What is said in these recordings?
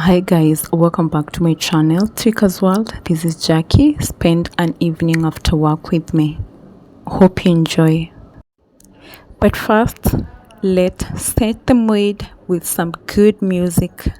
Hi guys, welcome back to my channel Trika's World. This is Jackie. Spend an evening after work with me. Hope you enjoy. But first, let's set the mood with some good music.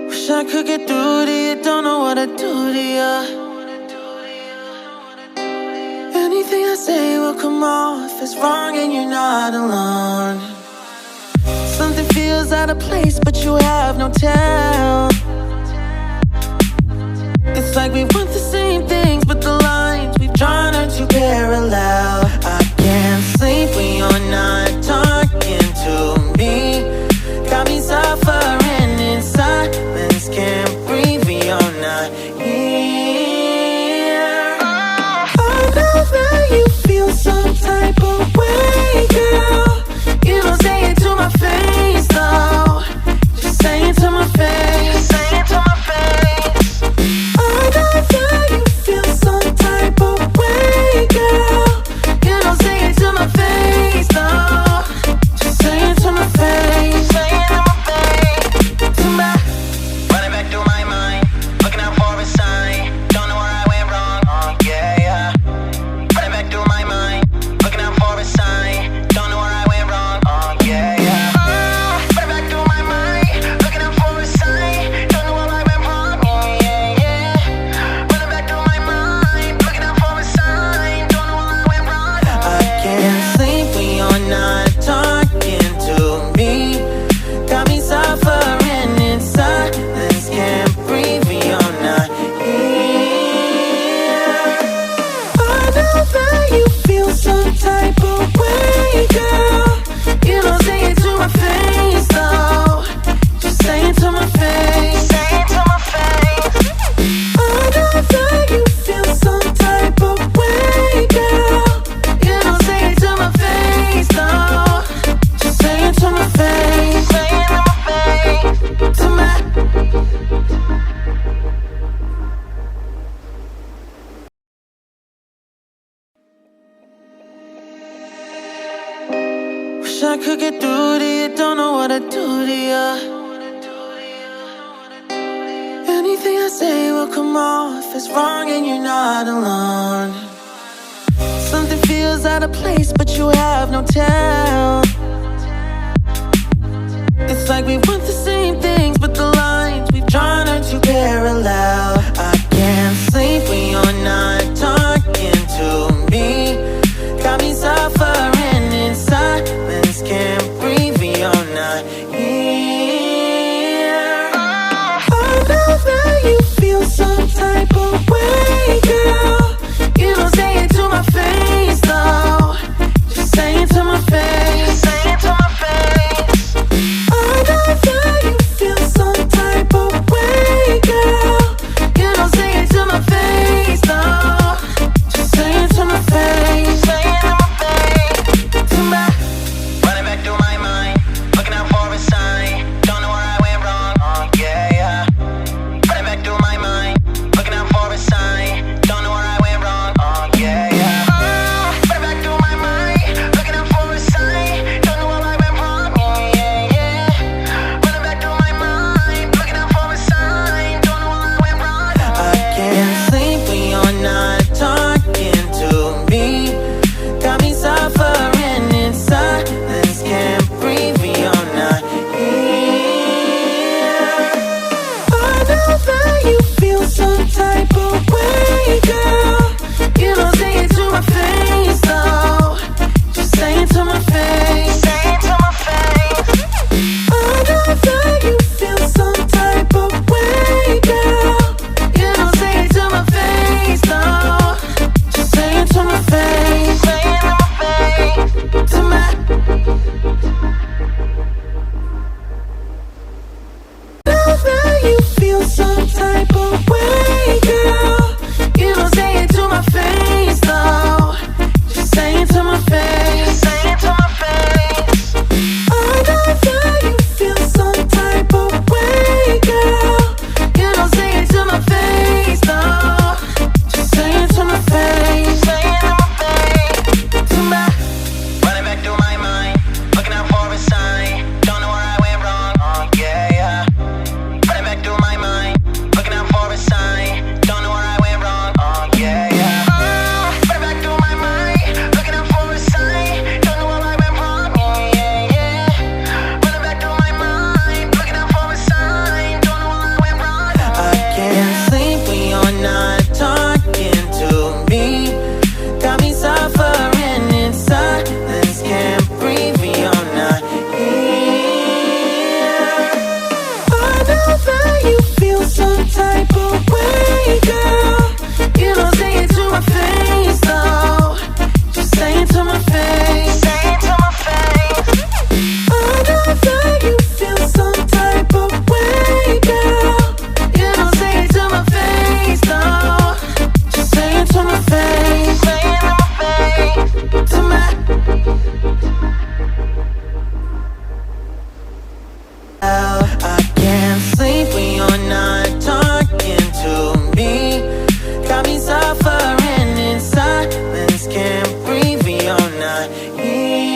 Wish I could get through to you, don't know what I'd do to you. Anything I say will come off as wrong and you're not alone. Something feels out of place but you have no tell. It's like we want the same things but the lines we've drawn are too parallel. I can't sleep when you're not talking to me. Got me suffering in silence, can't breathe when you're not here. I know that you feel some type of way, girl. You don't say it to my face, though. Just say it to my face. Say it to my face. I know that you feel some type of way, girl. You don't say it to my face, though. Just say it to my face. Say it to my face. To my running back through my mind, looking out for a sign. Don't know where I went wrong. Oh yeah, yeah. Running back through my mind, looking out for a sign. Don't know where I went wrong. Oh yeah, yeah. Running back through my mind, looking out for a sign. Don't know where I went wrong. Yeah, yeah, yeah. Running back through my mind, looking out for a sign. Don't know where I went wrong. I can't sleep when you're not talking to me. Got me suffering in silence, can't breathe when you're not here. I know that you feel some type of way, girl. You don't say it to my face, though. Just say it to my face. Say it to my face. I know that you feel some type of way, girl. You don't say it to my face, though. Just say it to my face. Say it to my face. To my Wish I could get through to you, don't know what I'd do to you. Anything I say will come off as wrong and you're not alone. Something feels out of place but you have no tell. It's like we want the same things but the lines we've drawn are too parallel. I can't sleep when you're not talking to me. Got me suffering in silence, can't breathe when you're not here. I know that you feel some type of way, girl. You don't say it to my face, though. Just say it to my face. Say it to my face. I know that you feel some type of way, girl. girl. You don't say it to my face, though. Just say it to my face. Say it to my face. I know that you feel some type of way, girl. You don't say it to my face, though. Just say it to my face. Say it to my face. To my. Know that you feel some type of way, girl. You don't say it to my face, though. Just say it to my face. Say it to my face. I know that you feel some type of way, girl. You don't say it to my face, though. Just say it to my face. Say it to my face. To my. Running back through my mind, looking out for a sign. Don't know where I went wrong. Oh yeah, yeah. Running back through my mind, looking out for a sign. Don't know where I went wrong. Oh yeah, yeah. Running back through my mind, looking out for a sign. Don't know where I went wrong. Yeah, yeah, yeah. Running back through my mind, looking out for a sign. Don't know where I went wrong. I can't sleep when you're not talking to me. Got me suffering in silence. Can't breathe when you're not here. I know that you feel some type of way, girl. You don't say it to my face, though. Just say it to my face. Say it to my face. I know that you feel some type of way, girl. You don't say it to my face, though. Just say it to my face. Say it to my face. To my. I can't sleep when you're not talking to me. Got me suffering in silence. Can't breathe when you're not here.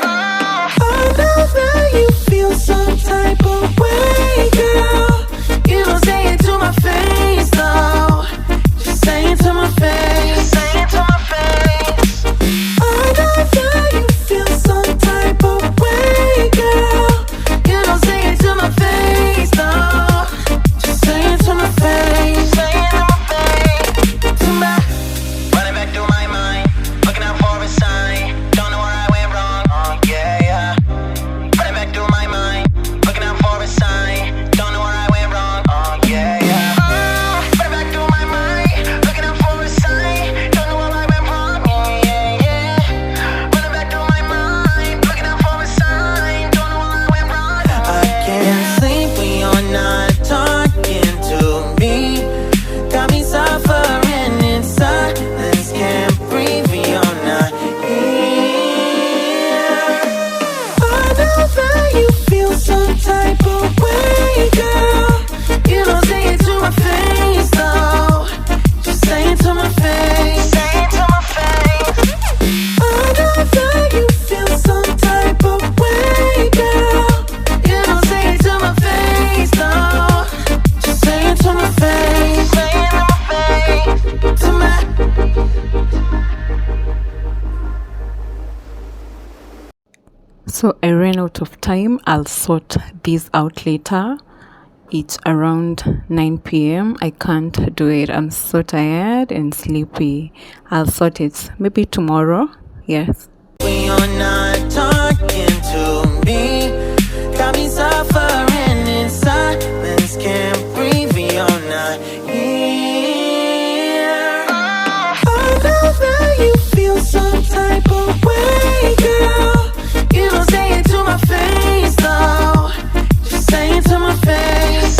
I know that you feel some type of way, girl. You don't say it to my face, though. Just say it to my face. Say it to my face. I know that you feel some type of way, girl. You don't say it to my face, though. Just say it to my face. Say it to my face. To my. Running back through my mind, looking out for a sign. Don't know where I went wrong. Oh yeah, yeah. Running back through my mind, looking out for a sign. Don't know where I went wrong. Oh yeah, yeah. Running back through my mind, looking out for a sign. Don't know where I went wrong. Yeah, yeah, yeah. Running back through my mind, looking out for a sign. Don't know where I went wrong. I can't sleep when you're not talking to me. Got me suffering in silence. Can't breathe when you're not here. I know that you feel some type of way, girl. You don't say it to my face, though. Just say it to my face. Say it to my face. I know that you feel some type of way, girl. You don't say it to my face, though. Just say it to my face. Say it to my face. To my. So I ran out of time. I'll sort these out later. It's around 9 p.m. I can't do it. I'm so tired and sleepy. I'll sort it maybe tomorrow. Yes. When you're not talking to me, got me suffering in silence. Can't breathe when you're not here. I know that you feel some type of way, girl. You don't say it to my face, though. Just say it to my face.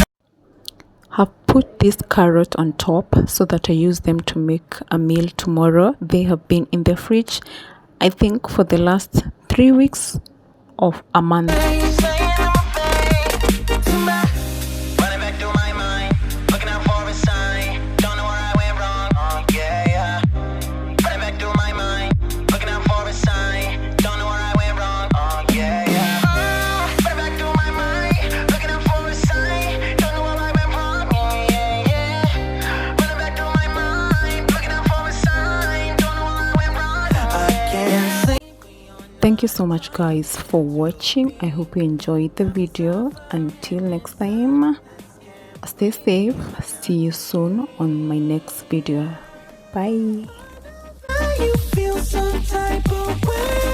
Have put this carrot on top so that I use them to make a meal tomorrow. They have been in the fridge, I think, for the last 3 weeks of a month. Thank you so much guys for watching. I hope you enjoyed the video. Until next time, Stay safe. See you soon on my next video. Bye. You feel some type of way.